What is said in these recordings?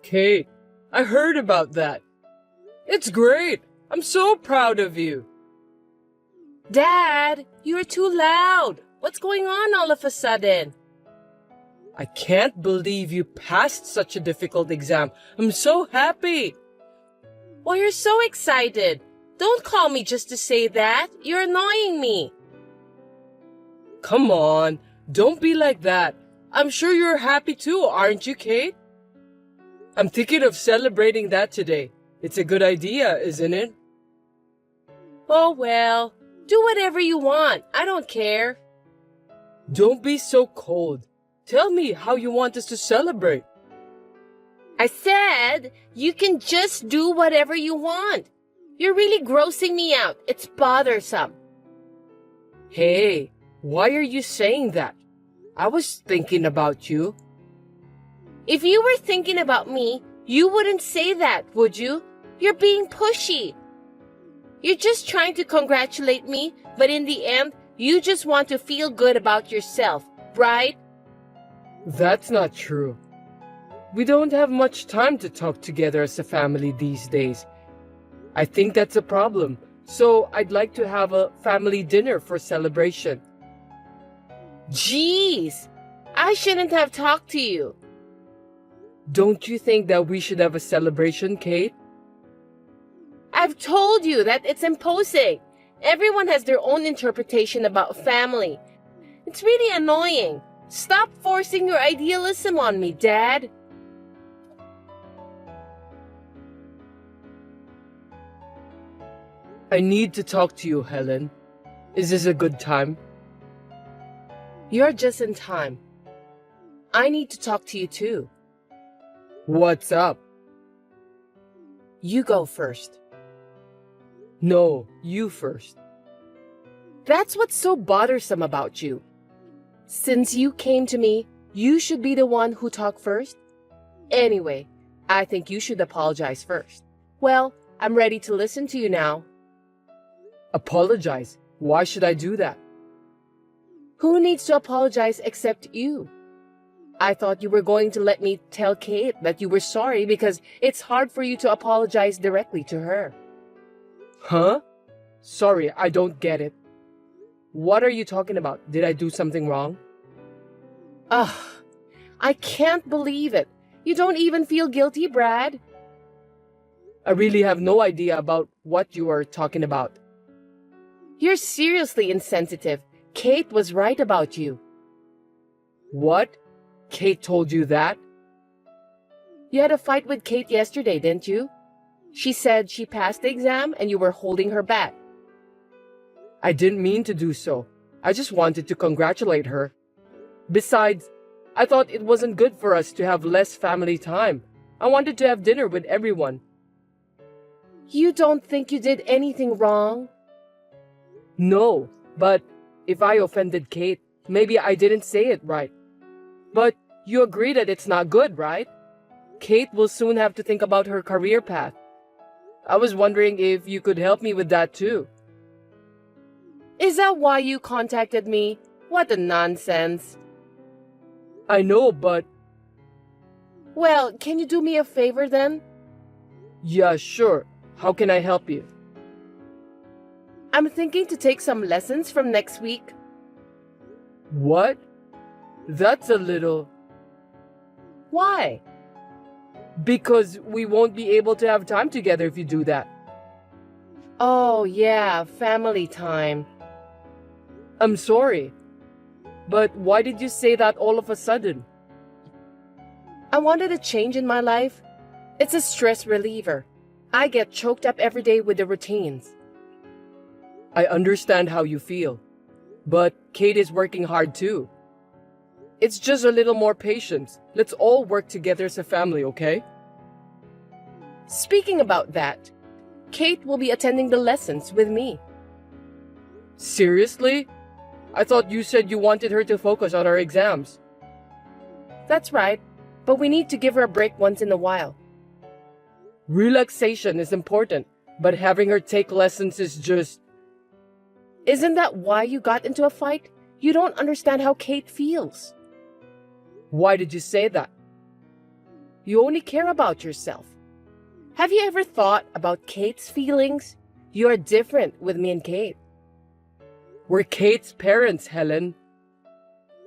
Kate, I heard about that. It's great. I'm so proud of you. Dad, you're too loud. What's going on all of a sudden? I can't believe you passed such a difficult exam. I'm so happy. Well, you're so excited. Don't call me just to say that. You're annoying me. Come on, don't be like that. I'm sure you're happy too, aren't you, Kate? I'm thinking of celebrating that today. It's a good idea, isn't it? Oh, well, do whatever you want. I don't care. Don't be so cold. Tell me how you want us to celebrate. I said you can just do whatever you want. You're really grossing me out. It's bothersome. Hey, why are you saying that? I was thinking about you. If you were thinking about me, you wouldn't say that, would you? You're being pushy. You're just trying to congratulate me, but in the end, you just want to feel good about yourself, right? That's not true. We don't have much time to talk together as a family these days. I think that's a problem, so I'd like to have a family dinner for celebration. Jeez, I shouldn't have talked to you. Don't you think that we should have a celebration, Kate? I've told you that it's imposing. Everyone has their own interpretation about family. It's really annoying. Stop forcing your idealism on me, Dad. I need to talk to you, Helen. Is this a good time? You're just in time. I need to talk to you too. What's up? You go first. No, you first. That's what's so bothersome about you. Since you came to me, you should be the one who talked first. Anyway, I think you should apologize first. Well, I'm ready to listen to you now. Apologize? Why should I do that? Who needs to apologize except you? I thought you were going to let me tell Kate that you were sorry because it's hard for you to apologize directly to her. Huh? Sorry, I don't get it. What are you talking about? Did I do something wrong? Ugh, I can't believe it. You don't even feel guilty, Brad. I really have no idea about what you are talking about. You're seriously insensitive. Kate was right about you. What? Kate told you that? You had a fight with Kate yesterday, didn't you? She said she passed the exam and you were holding her back. I didn't mean to do so. I just wanted to congratulate her. Besides, I thought it wasn't good for us to have less family time. I wanted to have dinner with everyone. You don't think you did anything wrong? No, but if I offended Kate, maybe I didn't say it right. But you agree that it's not good, right? Kate will soon have to think about her career path. I was wondering if you could help me with that too. Is that why you contacted me? What a nonsense. I know, but... Well, can you do me a favor then? Yeah, sure. How can I help you? I'm thinking to take some lessons from next week. What? That's a little... Why? Because we won't be able to have time together if you do that. Oh, yeah, family time. I'm sorry. But why did you say that all of a sudden? I wanted a change in my life. It's a stress reliever. I get choked up every day with the routines. I understand how you feel. But Kate is working hard too. It's just a little more patience. Let's all work together as a family, okay? Speaking about that, Kate will be attending the lessons with me. Seriously? I thought you said you wanted her to focus on her exams. That's right, but we need to give her a break once in a while. Relaxation is important, but having her take lessons is just... Isn't that why you got into a fight? You don't understand how Kate feels. Why did you say that? You only care about yourself. Have you ever thought about Kate's feelings? You are different with me and Kate. We're Kate's parents, Helen.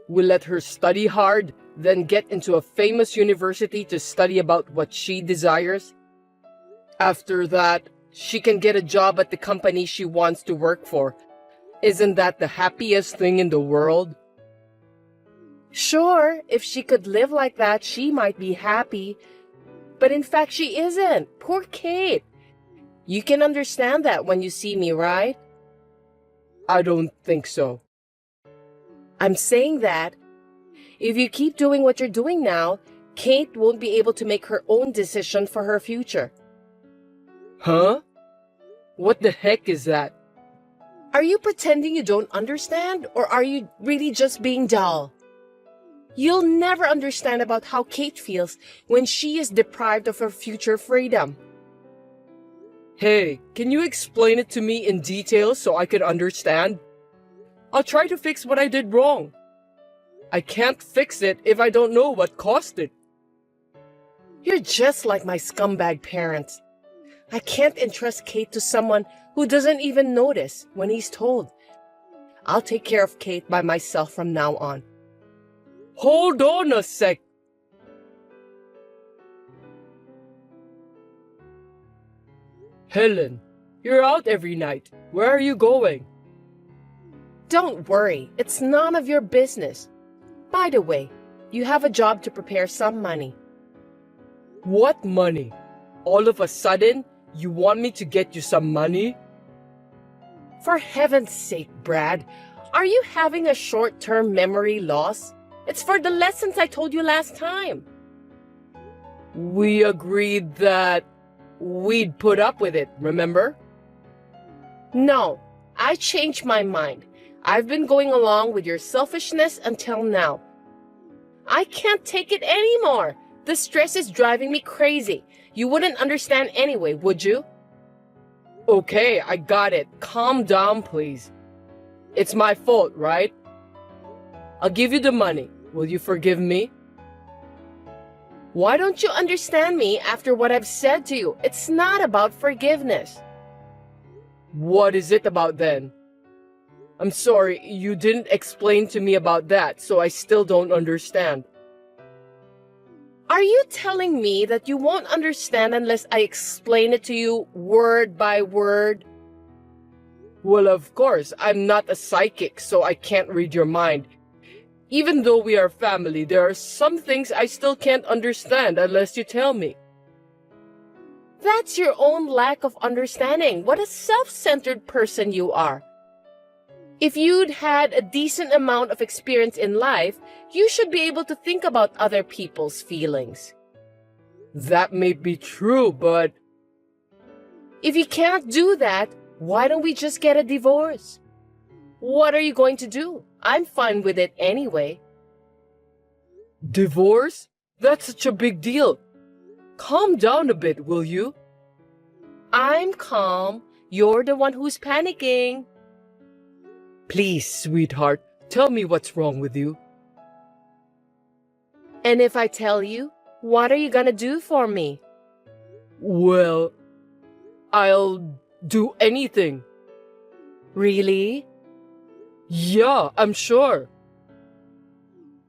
We let her study hard, then get into a famous university to study about what she desires. After that, she can get a job at the company she wants to work for. Isn't that the happiest thing in the world? Sure, if she could live like that, she might be happy. But in fact, she isn't. Poor Kate. You can understand that when you see me, right? I don't think so. I'm saying that if you keep doing what you're doing now, Kate won't be able to make her own decision for her future. Huh? What the heck is that? Are you pretending you don't understand, or are you really just being dull? You'll never understand about how Kate feels when she is deprived of her future freedom. Hey, can you explain it to me in detail so I could understand? I'll try to fix what I did wrong. I can't fix it if I don't know what caused it. You're just like my scumbag parents. I can't entrust Kate to someone who doesn't even notice when he's told. I'll take care of Kate by myself from now on. Hold on a sec. Helen, you're out every night. Where are you going? Don't worry, it's none of your business. By the way, you have a job to prepare some money. What money? All of a sudden, you want me to get you some money? For heaven's sake, Brad, are you having a short-term memory loss? It's for the lessons I told you last time. We agreed that we'd put up with it, remember? No, I changed my mind. I've been going along with your selfishness until now. I can't take it anymore. The stress is driving me crazy. You wouldn't understand anyway, would you? Okay, I got it. Calm down, please. It's my fault, right? I'll give you the money. Will you forgive me? Why don't you understand me after what I've said to you? It's not about forgiveness. What is it about then? I'm sorry, you didn't explain to me about that, so I still don't understand. Are you telling me that you won't understand unless I explain it to you word by word? Well, of course, I'm not a psychic, so I can't read your mind. Even though we are family, there are some things I still can't understand unless you tell me. That's your own lack of understanding. What a self-centered person you are. If you'd had a decent amount of experience in life, you should be able to think about other people's feelings. That may be true, but... If you can't do that, why don't we just get a divorce? What are you going to do? I'm fine with it anyway. Divorce? That's such a big deal. Calm down a bit, will you? I'm calm. You're the one who's panicking. Please, sweetheart, tell me what's wrong with you. And if I tell you, what are you gonna do for me? Well, I'll do anything. Really? Yeah, I'm sure.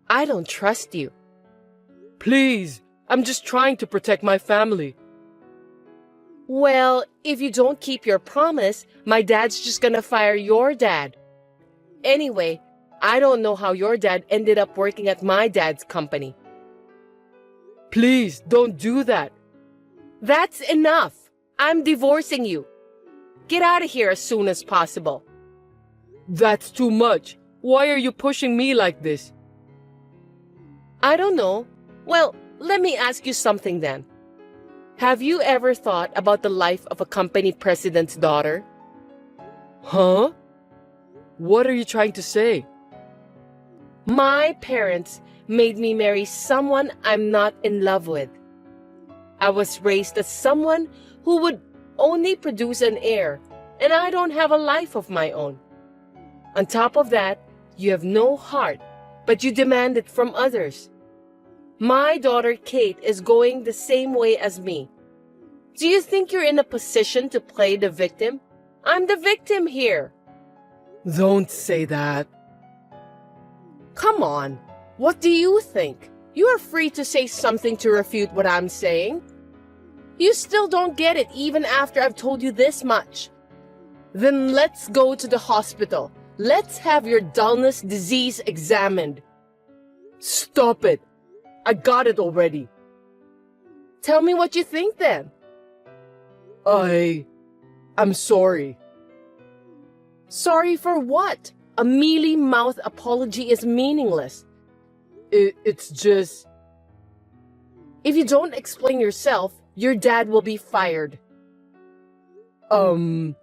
I don't trust you. Please, I'm just trying to protect my family. Well, if you don't keep your promise, my dad's just gonna fire your dad. Anyway, I don't know how your dad ended up working at my dad's company. Please, don't do that. That's enough. I'm divorcing you. Get out of here as soon as possible. That's too much. Why are you pushing me like this? I don't know. Well, let me ask you something then. Have you ever thought about the life of a company president's daughter? Huh? What are you trying to say? My parents made me marry someone I'm not in love with. I was raised as someone who would only produce an heir, and I don't have a life of my own. On top of that, you have no heart, but you demand it from others. My daughter Kate is going the same way as me. Do you think you're in a position to play the victim? I'm the victim here. Don't say that. Come on. What do you think? You are free to say something to refute what I'm saying. You still don't get it even after I've told you this much. Then let's go to the hospital. Let's have your dullness disease examined. Stop it. I got it already. Tell me what you think then. I'm sorry. Sorry for what? A mealy-mouthed apology is meaningless. It's just... If you don't explain yourself, your dad will be fired. I'm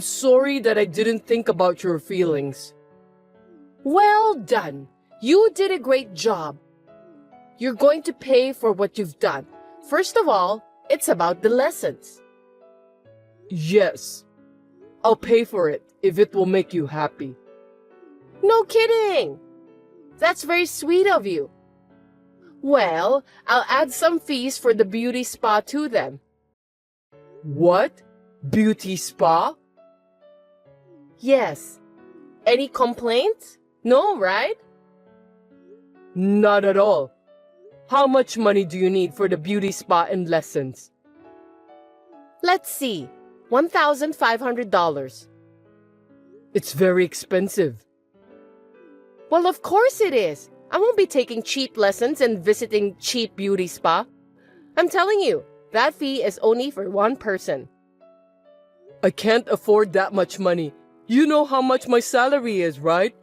sorry that I didn't think about your feelings. Well done. You did a great job. You're going to pay for what you've done. First of all, it's about the lessons. Yes. I'll pay for it if it will make you happy. No kidding. That's very sweet of you. Well, I'll add some fees for the beauty spa too then. What? Beauty spa? Yes. Any complaints? No, right? Not at all. How much money do you need for the beauty spa and lessons? Let's see. $1,500. It's very expensive. Well, of course it is. I won't be taking cheap lessons and visiting cheap beauty spa. I'm telling you, that fee is only for one person. I can't afford that much money. You know how much my salary is, right?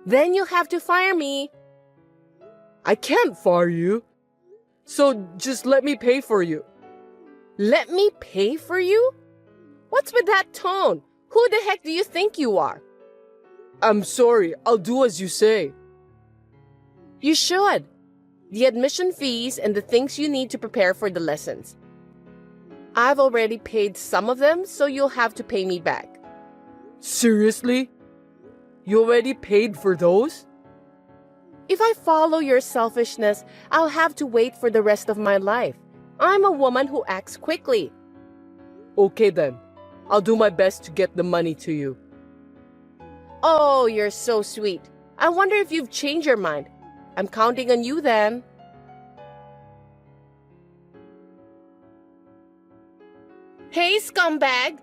Then you'll have to fire me. I can't fire you. So just let me pay for you. Let me pay for you? What's with that tone? Who the heck do you think you are? I'm sorry. I'll do as you say. You should. The admission fees and the things you need to prepare for the lessons. I've already paid some of them, so you'll have to pay me back. Seriously? You already paid for those? If I follow your selfishness, I'll have to wait for the rest of my life. I'm a woman who acts quickly. Okay then. I'll do my best to get the money to you. Oh, you're so sweet. I wonder if you've changed your mind. I'm counting on you then. Hey, scumbag!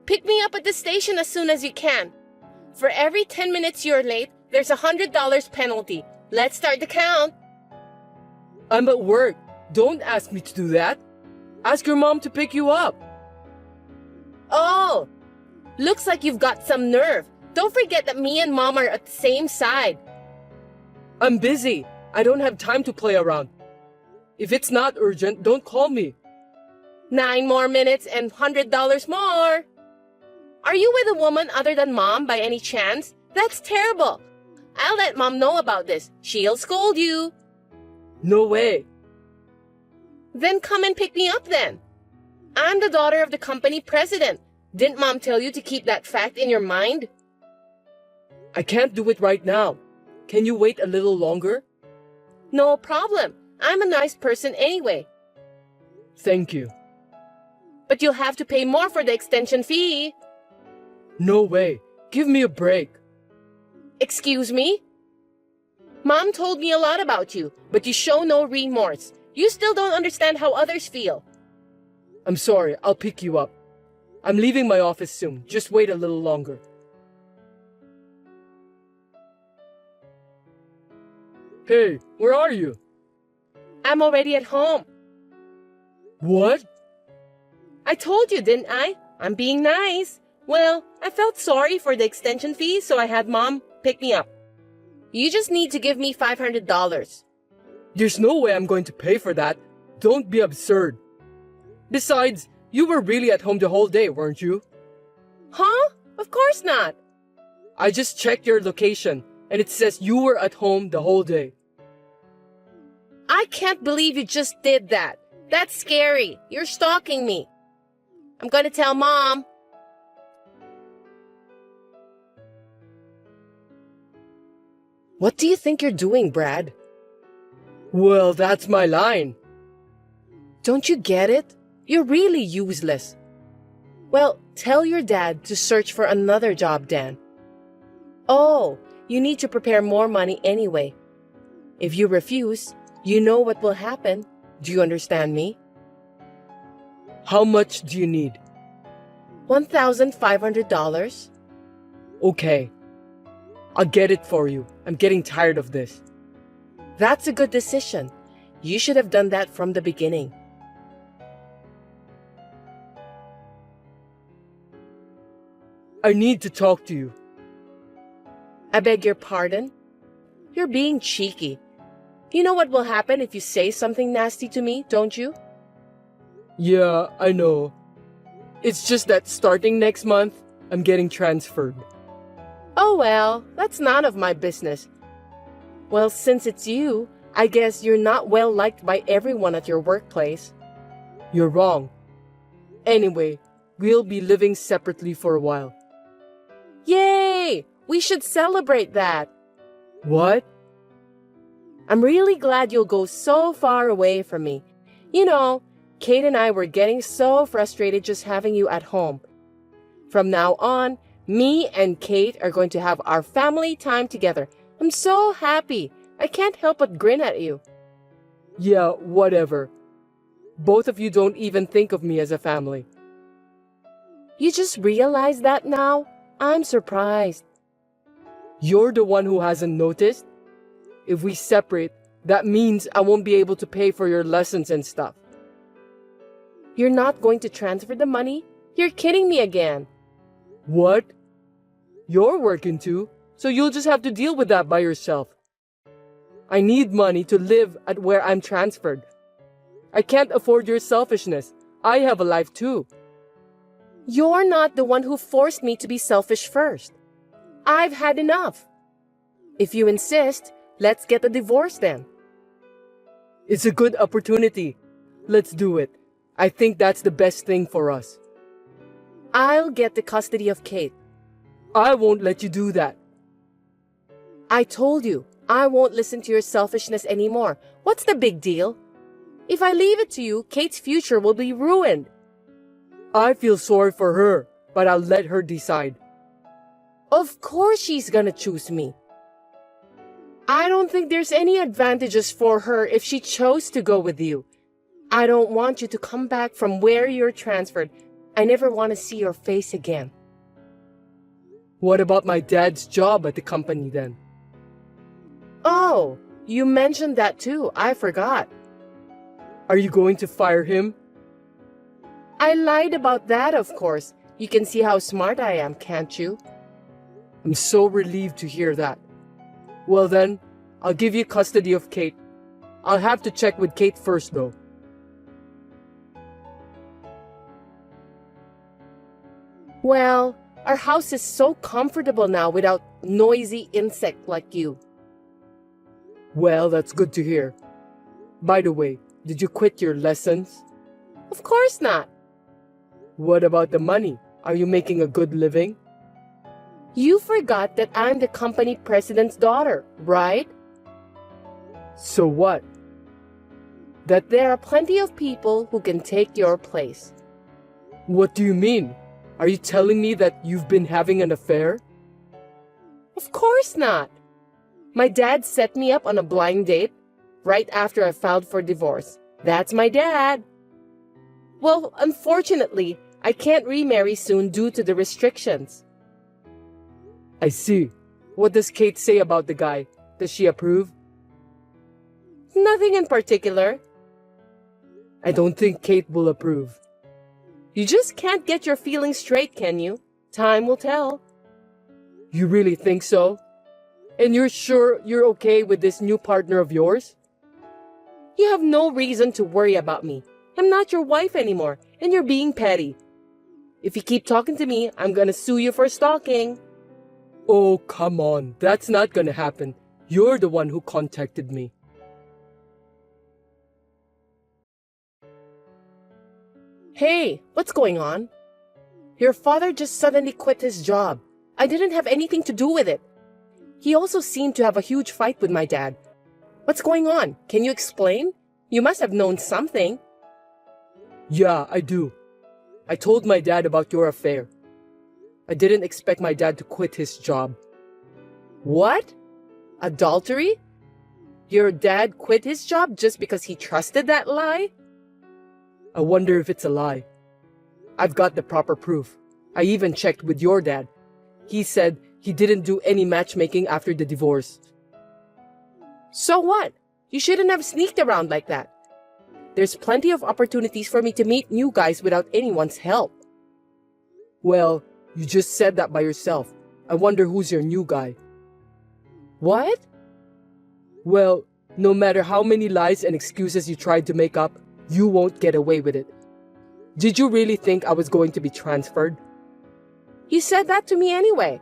Pick me up at the station as soon as you can. For every 10 minutes you're late, there's a $100 penalty. Let's start the count. I'm at work. Don't ask me to do that. Ask your mom to pick you up. Oh, looks like you've got some nerve. Don't forget that me and mom are at the same side. I'm busy. I don't have time to play around. If it's not urgent, don't call me. 9 more minutes and $100 more. Are you with a woman other than mom by any chance? That's terrible. I'll let mom know about this. She'll scold you. No way. Then come and pick me up then. I'm the daughter of the company president. Didn't mom tell you to keep that fact in your mind? I can't do it right now. Can you wait a little longer? No problem. I'm a nice person anyway. Thank you. But you'll have to pay more for the extension fee. No way. Give me a break. Excuse me? Mom told me a lot about you, but you show no remorse. You still don't understand how others feel. I'm sorry. I'll pick you up. I'm leaving my office soon. Just wait a little longer. Hey, where are you? I'm already at home. What? I told you, didn't I? I'm being nice. Well, I felt sorry for the extension fee, so I had mom pick me up. You just need to give me $500. There's no way I'm going to pay for that. Don't be absurd. Besides, you were really at home the whole day, weren't you? Huh? Of course not. I just checked your location, and it says you were at home the whole day. I can't believe you just did that. That's scary. You're stalking me. I'm going to tell mom. What do you think you're doing, Brad? Well, that's my line. Don't you get it? You're really useless. Well, tell your dad to search for another job, Dan. Oh, you need to prepare more money anyway. If you refuse, you know what will happen. Do you understand me? How much do you need? $1,500? Okay. I'll get it for you. I'm getting tired of this. That's a good decision. You should have done that from the beginning. I need to talk to you. I beg your pardon? You're being cheeky. You know what will happen if you say something nasty to me, don't you? Yeah, I know. It's just that starting next month, I'm getting transferred. Oh well, that's none of my business. Well, since it's you, I guess you're not well liked by everyone at your workplace. You're wrong. Anyway, we'll be living separately for a while. Yay! We should celebrate that. What? I'm really glad you'll go so far away from me. You know, Kate and I were getting so frustrated just having you at home. From now on, me and Kate are going to have our family time together. I'm so happy. I can't help but grin at you. Yeah, whatever. Both of you don't even think of me as a family. You just realize that now? I'm surprised. You're the one who hasn't noticed? If we separate, that means I won't be able to pay for your lessons and stuff. You're not going to transfer the money? You're kidding me again. What? You're working too, so you'll just have to deal with that by yourself. I need money to live at where I'm transferred. I can't afford your selfishness. I have a life too. You're not the one who forced me to be selfish first. I've had enough. If you insist, let's get a divorce then. It's a good opportunity. Let's do it. I think that's the best thing for us. I'll get the custody of Kate. I won't let you do that. I told you, I won't listen to your selfishness anymore. What's the big deal? If I leave it to you, Kate's future will be ruined. I feel sorry for her, but I'll let her decide. Of course she's gonna choose me. I don't think there's any advantages for her if she chose to go with you. I don't want you to come back from where you're transferred. I never want to see your face again. What about my dad's job at the company then? Oh, you mentioned that too. I forgot. Are you going to fire him? I lied about that, of course. You can see how smart I am, can't you? I'm so relieved to hear that. Well then, I'll give you custody of Kate. I'll have to check with Kate first though. Well, our house is so comfortable now without noisy insect like you. Well, that's good to hear. By the way, did you quit your lessons? Of course not. What about the money? Are you making a good living? You forgot that I'm the company president's daughter, right? So what? That there are plenty of people who can take your place. What do you mean? Are you telling me that you've been having an affair? Of course not. My dad set me up on a blind date right after I filed for divorce. That's my dad. Well, unfortunately, I can't remarry soon due to the restrictions. I see. What does Kate say about the guy? Does she approve? Nothing in particular. I don't think Kate will approve. You just can't get your feelings straight, can you? Time will tell. You really think so? And you're sure you're okay with this new partner of yours? You have no reason to worry about me. I'm not your wife anymore, and you're being petty. If you keep talking to me, I'm gonna sue you for stalking. Oh, come on. That's not gonna happen. You're the one who contacted me. Hey, what's going on? Your father just suddenly quit his job. I didn't have anything to do with it. He also seemed to have a huge fight with my dad. What's going on? Can you explain? You must have known something. Yeah, I do. I told my dad about your affair. I didn't expect my dad to quit his job. What? Adultery? Your dad quit his job just because he trusted that lie? I wonder if it's a lie. I've got the proper proof. I even checked with your dad. He said he didn't do any matchmaking after the divorce. So what? You shouldn't have sneaked around like that. There's plenty of opportunities for me to meet new guys without anyone's help. Well, you just said that by yourself. I wonder who's your new guy. What? Well, no matter how many lies and excuses you tried to make up, you won't get away with it. Did you really think I was going to be transferred? You said that to me anyway.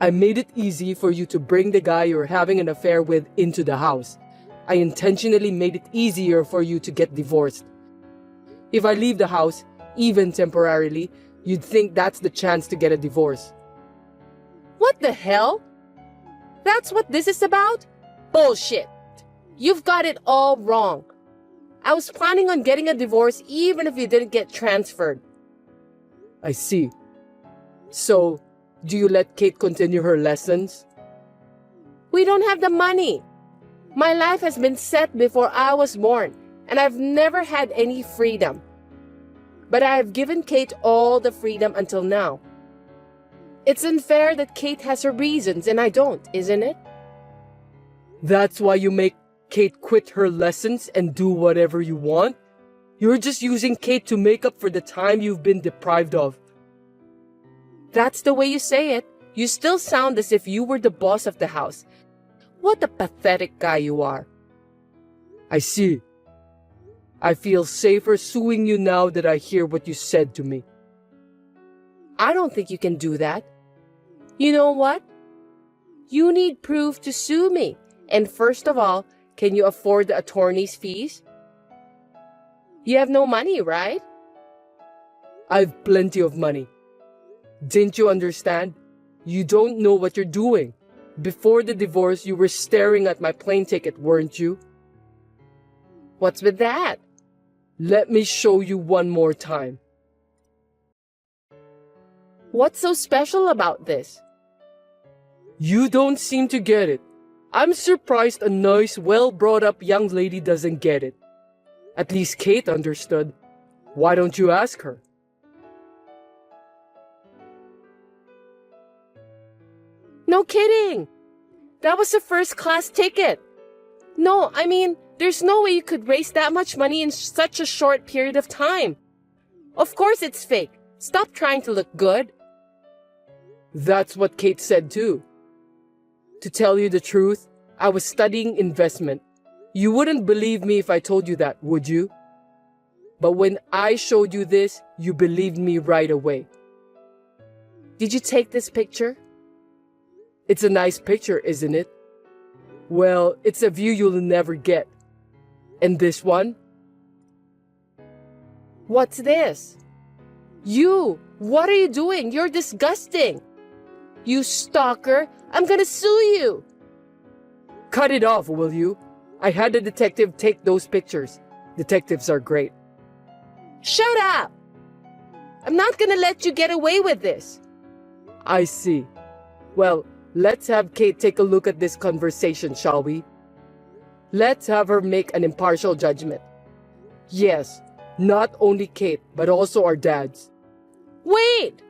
I made it easy for you to bring the guy you're having an affair with into the house. I intentionally made it easier for you to get divorced. If I leave the house, even temporarily, you'd think that's the chance to get a divorce. What the hell? That's what this is about? Bullshit. You've got it all wrong. I was planning on getting a divorce even if you didn't get transferred. I see. So, do you let Kate continue her lessons? We don't have the money. My life has been set before I was born, and I've never had any freedom. But I have given Kate all the freedom until now. It's unfair that Kate has her reasons and I don't, isn't it? That's why you make Kate quit her lessons and do whatever you want? You're just using Kate to make up for the time you've been deprived of. That's the way you say it. You still sound as if you were the boss of the house. What a pathetic guy you are. I see. I feel safer suing you now that I hear what you said to me. I don't think you can do that. You know what? You need proof to sue me. And first of all, can you afford the attorney's fees? You have no money, right? I've plenty of money. Didn't you understand? You don't know what you're doing. Before the divorce, you were staring at my plane ticket, weren't you? What's with that? Let me show you one more time. What's so special about this? You don't seem to get it. I'm surprised a nice, well-brought-up young lady doesn't get it. At least Kate understood. Why don't you ask her? No kidding! That was a first-class ticket. No, I mean, there's no way you could raise that much money in such a short period of time. Of course it's fake. Stop trying to look good. That's what Kate said too. To tell you the truth, I was studying investment. You wouldn't believe me if I told you that, would you? But when I showed you this, you believed me right away. Did you take this picture? It's a nice picture, isn't it? Well, it's a view you'll never get. And this one? What's this? You! What are you doing? You're disgusting! You stalker! I'm gonna sue you! Cut it off, will you? I had a detective take those pictures. Detectives are great. Shut up! I'm not gonna let you get away with this. I see. Well, let's have Kate take a look at this conversation, shall we? Let's have her make an impartial judgment. Yes, not only Kate, but also our dads. Wait!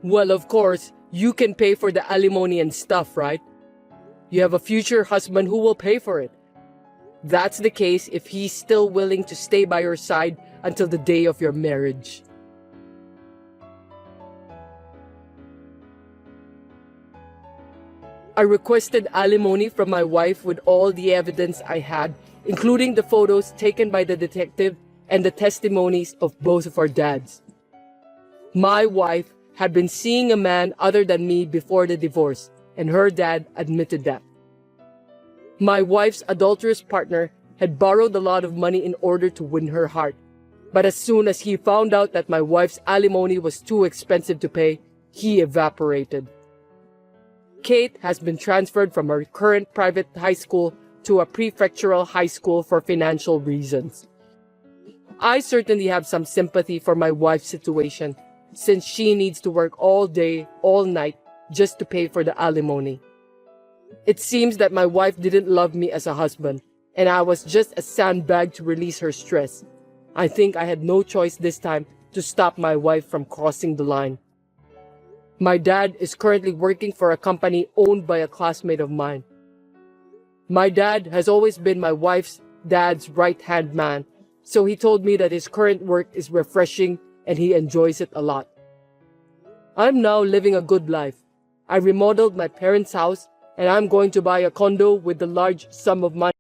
Well, of course, you can pay for the alimony and stuff, right? You have a future husband who will pay for it. That's the case if he's still willing to stay by your side until the day of your marriage. I requested alimony from my wife with all the evidence I had, including the photos taken by the detective and the testimonies of both of our dads. My wife had been seeing a man other than me before the divorce, and her dad admitted that. My wife's adulterous partner had borrowed a lot of money in order to win her heart, but as soon as he found out that my wife's alimony was too expensive to pay, he evaporated. Kate has been transferred from her current private high school to a prefectural high school for financial reasons. I certainly have some sympathy for my wife's situation, since she needs to work all day, all night, just to pay for the alimony. It seems that my wife didn't love me as a husband, and I was just a sandbag to release her stress. I think I had no choice this time to stop my wife from crossing the line. My dad is currently working for a company owned by a classmate of mine. My dad has always been my wife's dad's right-hand man, so he told me that his current work is refreshing and he enjoys it a lot. I'm now living a good life. I remodeled my parents' house and I'm going to buy a condo with the large sum of money